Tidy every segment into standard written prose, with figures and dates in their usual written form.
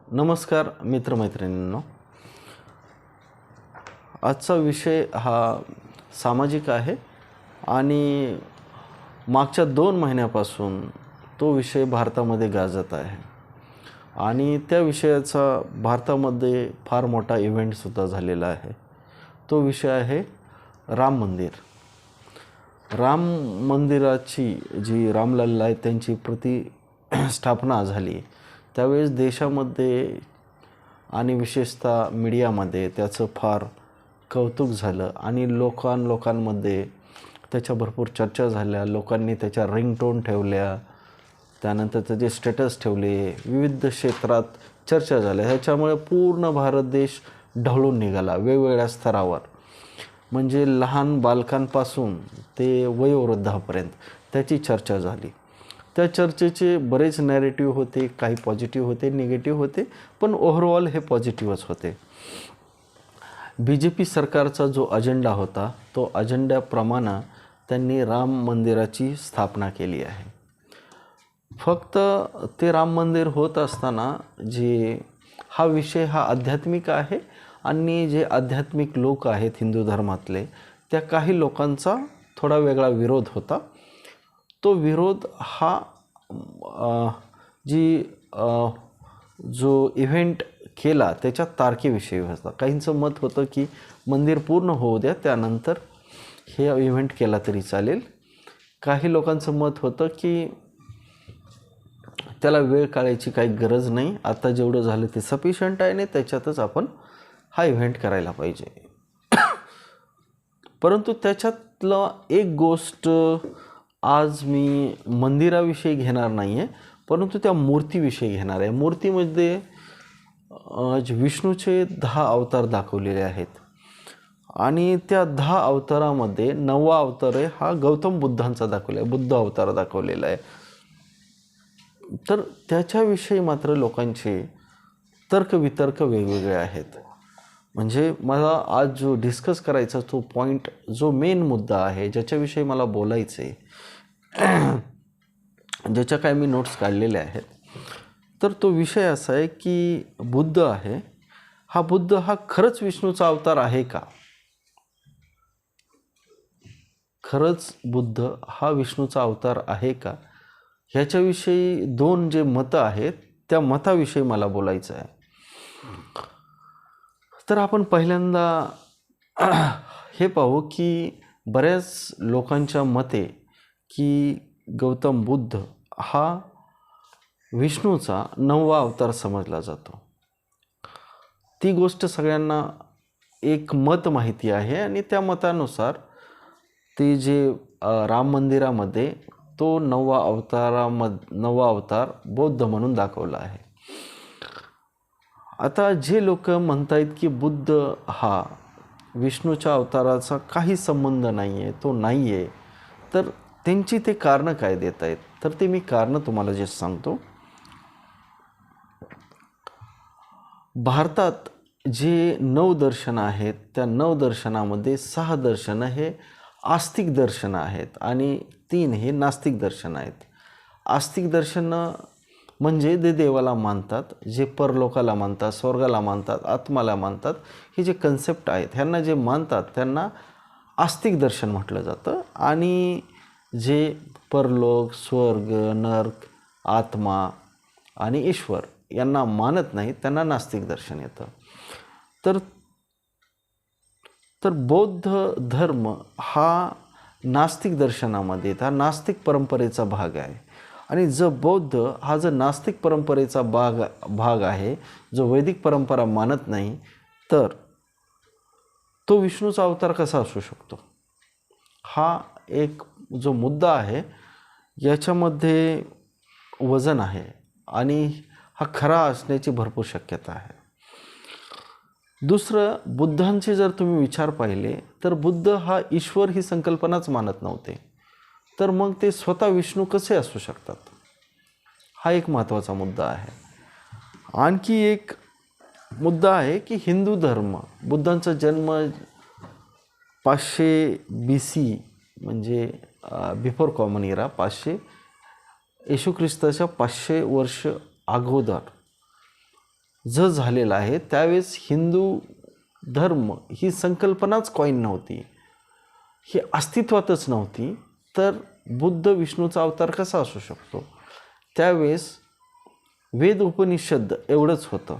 नमस्कार मित्रमैत्रिणींनो. आजचा विषय हा सामाजिक आहे आणि मागच्या 2 महिन्यापासून तो विषय भारतामध्ये गाजत आहे आणि त्या विषयाचा भारतामध्ये फार मोठा इव्हेंटसुद्धा झालेला आहे. तो विषय आहे राम मंदिर. राम मंदिराची जी रामलल्ला आहे त्यांची प्रतिष्ठापना झाली त्यावेळेस देशामध्ये आणि विशेषतः मीडियामध्ये त्याचं फार कौतुक झालं आणि लोकांमध्ये त्याच्या भरपूर चर्चा झाल्या. लोकांनी त्याच्या रिंगटोन ठेवल्या, त्यानंतर त्याचे स्टेटस ठेवले, विविध क्षेत्रात चर्चा झाल्या. ह्याच्यामुळे पूर्ण भारत देश ढवळून निघाला वेगवेगळ्या स्तरावर. म्हणजे लहान बालकांपासून ते वयोवृद्धापर्यंत त्याची चर्चा झाली. त्या चर्चेचे बरेच नॅरेटिव्ह होते, काही पॉझिटिव्ह होते, निगेटिव्ह होते, पण ओव्हरऑल हे पॉझिटिव्हच होते. BJP सरकारचा जो अजेंडा होता तो अजेंड्याप्रमाणे त्यांनी राम मंदिराची स्थापना केली आहे. फक्त ते राम मंदिर होत असताना हा विषय हा आध्यात्मिक आहे आणि जे आध्यात्मिक लोक आहेत हिंदू धर्मातले त्या काही लोकांचा थोडा वेगळा विरोध होता. तो विरोध हा जो इव्हेंट केला त्याच्या तारखेविषयी होता. काहींचं मत होतं की मंदिर पूर्ण होऊ द्या त्यानंतर हे इव्हेंट केला तरी चालेल. काही लोकांचं मत होतं की त्याला वेळ काढायची काही गरज नाही, आता जेवढं झालं ते सफिशियंट आहे आणि त्याच्यातच आपण हा इव्हेंट करायला पाहिजे. परंतु त्याच्यातलं एक गोष्ट आज मी मंदिराविषयी घेणार नाही आहे, परंतु त्या मूर्तीविषयी घेणार आहे. मूर्तीमध्ये विष्णूचे 10 अवतार दाखवलेले आहेत आणि त्या 10 अवतारामध्ये 9वा अवतार आहे हा गौतम बुद्धांचा दाखवला आहे, बुद्ध अवतार दाखवलेला आहे. तर त्याच्याविषयी मात्र लोकांचे तर्कवितर्क वेगवेगळे आहेत. म्हणजे मला आज जो डिस्कस करायचा तो पॉईंट, जो मेन मुद्दा आहे ज्याच्याविषयी मला बोलायचं आहे, ज्याच्या काय मी नोट्स काढलेल्या आहेत, तर तो विषय असा आहे की बुद्ध आहे, बुद्ध हा खरंच विष्णूचा अवतार आहे का? खरंच बुद्ध हा विष्णूचा अवतार आहे का? ह्याच्याविषयी 2 जे मतं आहेत त्या मताविषयी मला बोलायचं आहे. तर आपण पहिल्यांदा हे पाहू की बऱ्याच लोकांच्या मते की गौतम बुद्ध हा विष्णूचा 9वा अवतार समजला जातो. ती गोष्ट सगळ्यांना एक मत माहिती आहे आणि त्या मतानुसार ते जे राम मंदिरामध्ये तो 9वा अवतार बौद्ध म्हणून दाखवला आहे. आता जे लोक म्हणतायत की बुद्ध हा विष्णूच्या अवताराचा काही संबंध नाही आहे, तो नाही आहे, तर त्यांची ते कारणं काय देत आहेत? तर ते मी कारणं तुम्हाला जे सांगतो. भारतात जे 9 दर्शनं आहेत त्या 9 दर्शनामध्ये 6 दर्शनं हे आस्तिक दर्शनं आहेत आणि 3 हे नास्तिक दर्शनं आहेत. आस्तिक दर्शनं म्हणजे जे देवाला मानतात, जे परलोकाला मानतात, स्वर्गाला मानतात, आत्माला मानतात, हे जे कन्सेप्ट आहेत ह्यांना जे मानतात त्यांना आस्तिक दर्शन म्हटलं जातं. आणि जे परलोक, स्वर्ग, नर्क, आत्मा आणि ईश्वर यांना मानत नाही त्यांना नास्तिक दर्शन येतं. तर बौद्ध धर्म हा नास्तिक दर्शनामध्ये हा नास्तिक परंपरेचा भाग आहे. आणि बौद्ध हा जर नास्तिक परंपरेचा भाग आहे, जो वैदिक परंपरा मानत नाही, तर तो विष्णूचा अवतार कसा असू शकतो? हा एक जो मुद्दा आहे याच्यामध्ये वजन आहे आणि हा खरा असण्याची भरपूर शक्यता आहे. दुसरं, बुद्धांचे जर तुम्ही विचार पाहिले तर बुद्ध हा ईश्वर ही संकल्पनाच मानत नव्हते, तर मग ते स्वतः विष्णू कसे असू शकतात? हा एक महत्त्वाचा मुद्दा आहे. आणखी एक मुद्दा आहे की हिंदू धर्म, बुद्धांचा जन्म 500 BC म्हणजे बिफोर कॉमन इरा, 500 येशू ख्रिस्ताच्या 500 वर्ष अगोदर जो झालेला आहे त्यावेळेस हिंदू धर्म ही संकल्पनाच कॉईन नव्हती, ही अस्तित्वातच नव्हती. तर बुद्ध विष्णूचा अवतार कसा असू शकतो? त्यावेळेस वेद उपनिषद एवढंच होतं.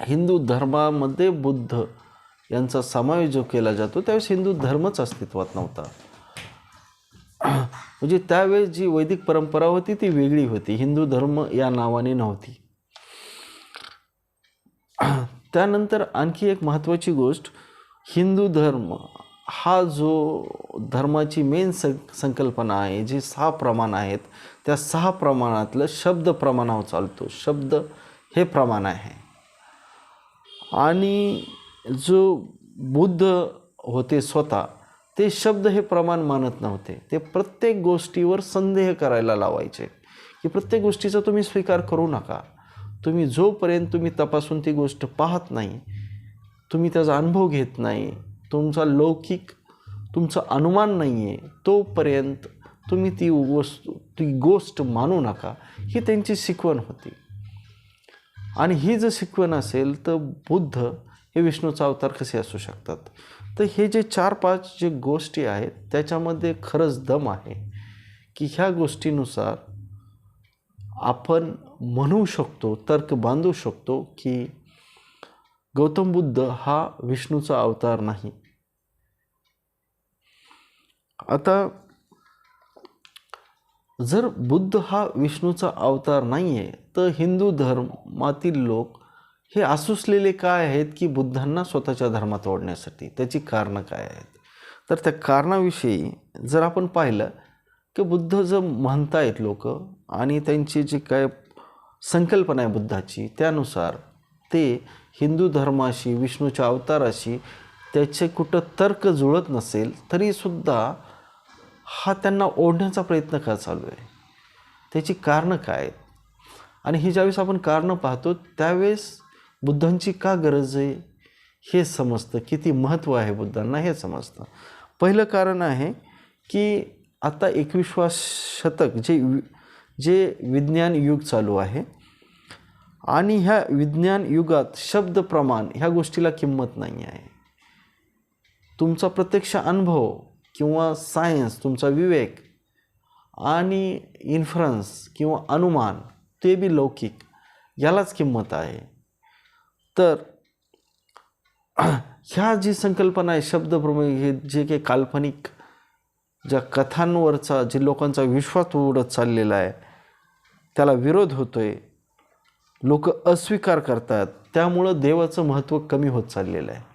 हिंदू धर्मामध्ये बुद्ध यांचा समावेश जो केला जातो त्यावेळेस हिंदू धर्मच अस्तित्वात नव्हता. म्हणजे त्यावेळेस जी वैदिक परंपरा होती ती वेगळी होती, हिंदू धर्म या नावाने नव्हती. त्यानंतर आणखी एक महत्त्वाची गोष्ट, हिंदू धर्म हा जो धर्माची मेन संकल्पना आहे, जी 6 प्रमाण आहेत, त्या 6 प्रमाणातलं शब्द प्रमाणावर चालतो. शब्द हे प्रमाण आहे. आणि जो बुद्ध होते स्वतः, ते शब्द हे प्रमाण मानत नव्हते. ते प्रत्येक गोष्टीवर संदेह करायला लावायचे की प्रत्येक गोष्टीचा तुम्ही स्वीकार करू नका. तुम्ही जोपर्यंत तुम्ही तपासून ती गोष्ट पाहत नाही, तुम्ही त्याचा अनुभव घेत नाही, तुमचा लौकिक तुमचा अनुमान नाही आहे, तोपर्यंत तुम्ही ती गोष्ट मानू नका. ही त्यांची शिकवण होती. आणि ही जर शिकवण असेल तर बुद्ध हे विष्णूचा अवतार कसे असू शकतात? तर हे जे 4-5 जे गोष्टी आहेत त्याच्यामध्ये खरंच दम आहे की ह्या गोष्टीनुसार आपण म्हणू शकतो, तर्क बांधू शकतो की गौतम बुद्ध हा विष्णूचा अवतार नाही. आता जर बुद्ध हा विष्णूचा अवतार नाही आहे तर हिंदू धर्मातील लोक हे आसुसलेले काय आहेत की बुद्धांना स्वतःच्या धर्मात ओढण्यासाठी? त्याची कारणं काय आहेत? तर त्या कारणाविषयी जर आपण पाहिलं की बुद्ध जर म्हणतायत लोक आणि त्यांची जी काय संकल्पना आहे बुद्धाची, त्यानुसार ते हिंदू धर्माशी, विष्णूच्या अवताराशी त्याचे कुठं तर्क जुळत नसेल तरीसुद्धा हा त्यांना ओढण्याचा प्रयत्न का चालू आहे? त्याची कारणं काय आहेत? आणि ही ज्यावेळेस आपण कारणं पाहतो त्यावेळेस बुद्धांची का गरज आहे हे समजतं, किती महत्त्व आहे बुद्धांना हे समजतं. पहिलं कारण आहे की आता 21वा शतक जे विज्ञान युग चालू आहे आणि ह्या विज्ञान युगात शब्द प्रमाण ह्या गोष्टीला किंमत नाही आहे. तुमचा प्रत्यक्ष अनुभव किंवा सायन्स, तुमचा विवेक आणि इन्फरन्स किंवा अनुमान ते बी लौकिक, यालाच किंमत आहे. तर ह्या जी संकल्पना आहे शब्दप्रमाणे, हे जे काही काल्पनिक ज्या कथांवरचा जे लोकांचा विश्वास उडत चाललेला आहे त्याला विरोध होतोय, लोक अस्वीकार करतात. त्यामुळं देवाचं महत्त्व कमी होत चाललेलं आहे.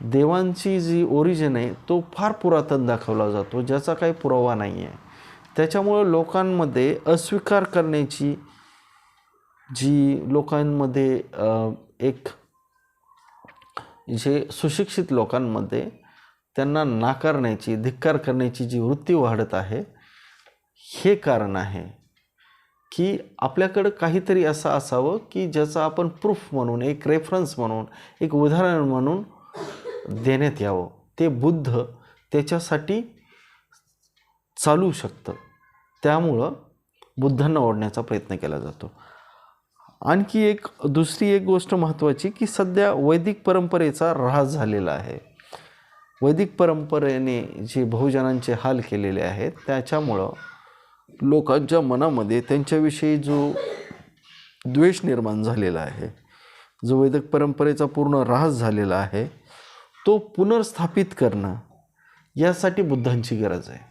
देवांची जी ओरिजिन आहे तो फार पुरातन दाखवला जातो, ज्याचा काही पुरावा नाही आहे. त्याच्यामुळं लोकांमध्ये अस्वीकार करण्याची जी लोकांमध्ये एक जे सुशिक्षित लोकांमध्ये त्यांना नाकारण्याची, धिक्कार करण्याची जी वृत्ती वाढत आहे, हे कारण आहे की आपल्याकडं काहीतरी असं असावं की ज्याचा आपण प्रूफ म्हणून, एक रेफरन्स म्हणून, एक उदाहरण म्हणून देण्यात यावं. ते बुद्ध त्याच्यासाठी चालू शकतं. त्यामुळं बुद्धांना ओढण्याचा प्रयत्न केला जातो. आणखी दुसरी एक गोष्ट महत्त्वाची की सध्या वैदिक परंपरेचा ऱ्हास झालेला आहे. वैदिक परंपरेने जे बहुजनांचे हाल केलेले आहेत त्याच्यामुळं लोकांच्या मनामध्ये त्यांच्याविषयी जो द्वेष निर्माण झालेला आहे, जो वैदिक परंपरेचा पूर्ण ऱ्हास झालेला आहे, तो पुनर्स्थापित करणं यासाठी बुद्धांची गरज आहे.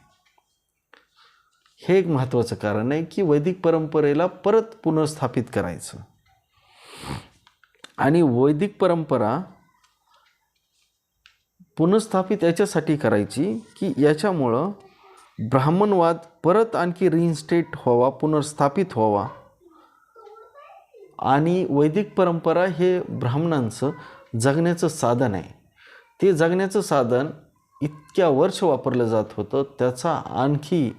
हे एक महत्त्वाचं कारण आहे की वैदिक परंपरेला परत पुनर्स्थापित करायचं. आणि वैदिक परंपरा पुनर्स्थापित याच्यासाठी करायची की याच्यामुळं ब्राह्मणवाद परत आणखी रिइन्स्टेट व्हावा, पुनर्स्थापित व्हावा. आणि वैदिक परंपरा हे ब्राह्मणांचं जगण्याचं साधन आहे. ते जगण्याचं साधन इतक्या वर्ष वापरलं जात होतं, त्याचा आणखी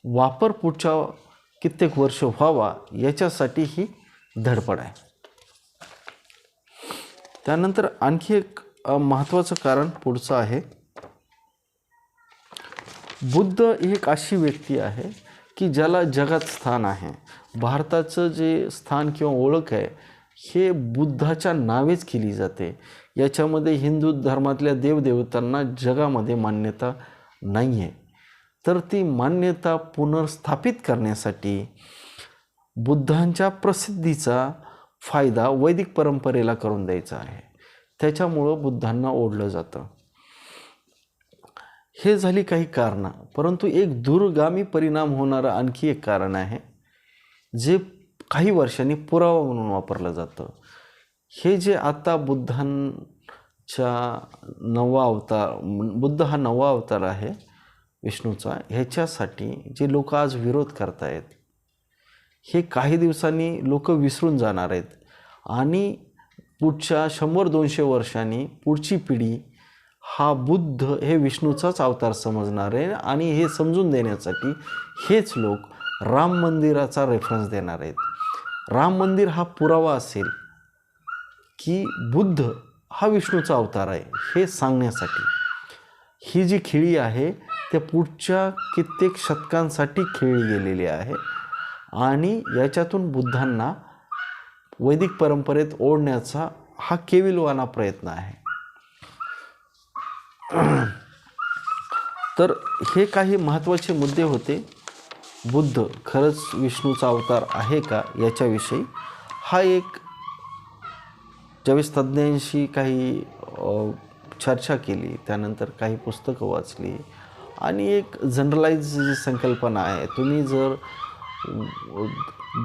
वापर पुढच्या कित्येक वर्ष व्हावा याच्यासाठी ही धडपड आहे. त्यानंतर आणखी एक महत्त्वाचं कारण पुढचं आहे. बुद्ध ही एक अशी व्यक्ती आहे की ज्याला जगात स्थान आहे. भारताचं जे स्थान किंवा ओळख आहे हे बुद्धाच्या नावेच केली जाते. याच्यामध्ये हिंदू धर्मातल्या देवदेवतांना जगामध्ये मान्यता नाही आहे. तर ती मान्यता पुनर्स्थापित करण्यासाठी बुद्धांच्या प्रसिद्धीचा फायदा वैदिक परंपरेला करून द्यायचा आहे. त्याच्यामुळं बुद्धांना ओढलं जातं. हे झाली काही कारणं. परंतु एक दूरगामी परिणाम होणारं आणखी एक कारण आहे जे काही वर्षांनी पुरावा म्हणून वापरलं जातं. हे जे आता बुद्धांच्या बुद्ध हा 9वा अवतार आहे विष्णूचा, ह्याच्यासाठी जे लोक आज विरोध करतायत हे काही दिवसांनी लोक विसरून जाणार आहेत आणि पुढच्या 100-200 वर्षांनी पुढची पिढी हा बुद्ध हे विष्णूचाच अवतार समजणार आहे आणि हे समजून देण्यासाठी हेच लोक राम मंदिराचा रेफरन्स देणार आहेत. राम मंदिर हा पुरावा असेल की बुद्ध हा विष्णूचा अवतार आहे हे सांगण्यासाठी. ही जी खेळी आहे त्या पुढच्या कित्येक शतकांसाठी खेळली गेलेली आहे आणि याच्यातून बुद्धांना वैदिक परंपरेत ओढण्याचा हा केविलवाणा प्रयत्न आहे. तर हे काही महत्त्वाचे मुद्दे होते. बुद्ध खरंच विष्णूचा अवतार आहे का याच्याविषयी हा एक ज्यावेळेस तज्ज्ञांशी काही चर्चा केली, त्यानंतर काही पुस्तकं वाचली आणि एक जनरलाइज जी संकल्पना आहे, तुम्ही जर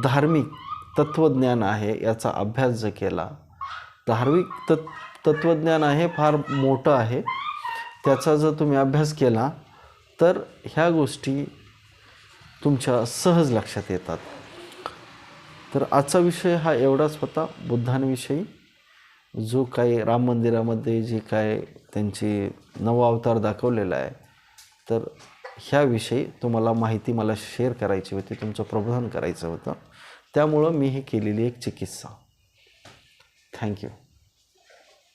धार्मिक तत्त्वज्ञान आहे याचा अभ्यास जर केला, धार्मिक तत्त्वज्ञान आहे फार मोठं आहे, त्याचा जर तुम्ही अभ्यास केला तर ह्या गोष्टी तुमच्या सहज लक्षात येतात. तर आजचा विषय हा एवढाच होता बुद्धांविषयी. जो काही राम मंदिरामध्ये जे काय त्यांची 9वा अवतार दाखवलेला आहे, तर ह्याविषयी तुम्हाला माहिती मला शेअर करायची होती, तुमचं प्रबोधन करायचं होतं. त्यामुळं मी हे केलेली एक चिकित्सा. थँक्यू.